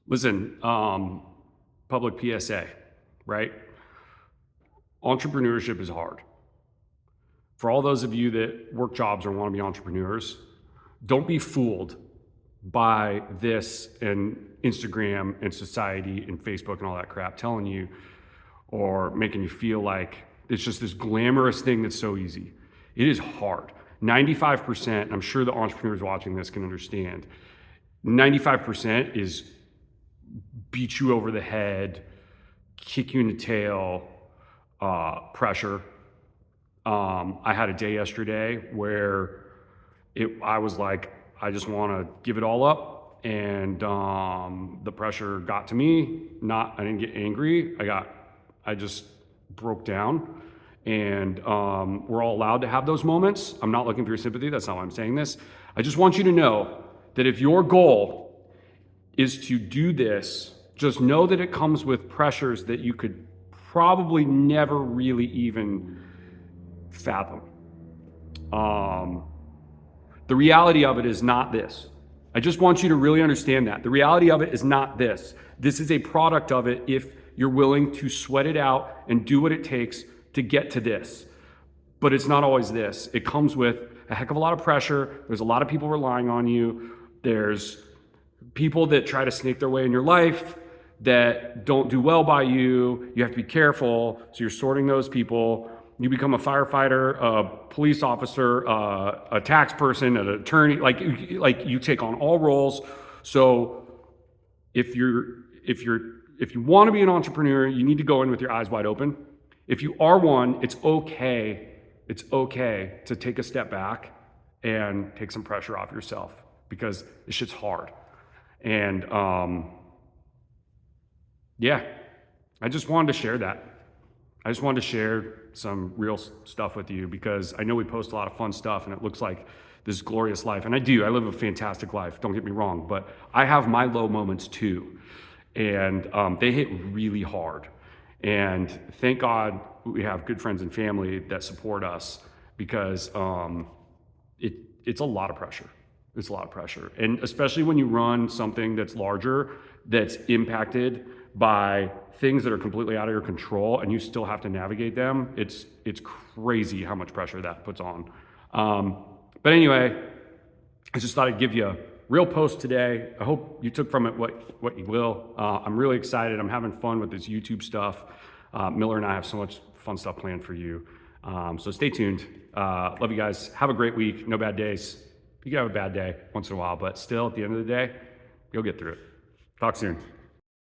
Listen, public PSA, right? Entrepreneurship is hard. For all those of you that work jobs or want to be entrepreneurs, don't be fooled by this and Instagram and society and Facebook and all that crap telling you or making you feel like it's just this glamorous thing that's so easy. It is hard. 95%, I'm sure the entrepreneurs watching this can understand, 95% is beat you over the head, kick you in the tail, pressure. I had a day yesterday where I was like, I just want to give it all up, and the pressure got to me. I didn't get angry. I just broke down, and we're all allowed to have those moments. I'm not looking for your sympathy. That's not why I'm saying this. I just want you to know that if your goal is to do this, just know that it comes with pressures that you could probably never really even fathom. The reality of it is not this. I just want you to really understand that. The reality of it is not this. This is a product of it if you're willing to sweat it out and do what it takes to get to this. But it's not always this. It comes with a heck of a lot of pressure. There's a lot of people relying on you. There's people that try to snake their way in your life that don't do well by you. You have to be careful. So you're sorting those people. You become a firefighter, a police officer, a tax person, an attorney. Like you take on all roles. So if you want to be an entrepreneur, you need to go in with your eyes wide open. If you are one, it's okay. It's okay to take a step back and take some pressure off yourself because this shit's hard. And yeah, I just wanted to share that. I just wanted to share some real stuff with you because I know we post a lot of fun stuff and it looks like this glorious life. And I do. I live a fantastic life. Don't get me wrong. But I have my low moments too. And they hit really hard. And thank God we have good friends and family that support us because it's a lot of pressure. It's a lot of pressure. And especially when you run something that's larger, that's impacted by things that are completely out of your control and you still have to navigate them, it's crazy how much pressure that puts on. But anyway, I just thought I'd give you a real post today. I hope you took from it what you will. I'm really excited. I'm having fun with this YouTube stuff. Miller and I have so much fun stuff planned for you. So stay tuned. Love you guys. Have a great week. No bad days. You can have a bad day once in a while, but still at the end of the day, you'll get through it. Talk soon.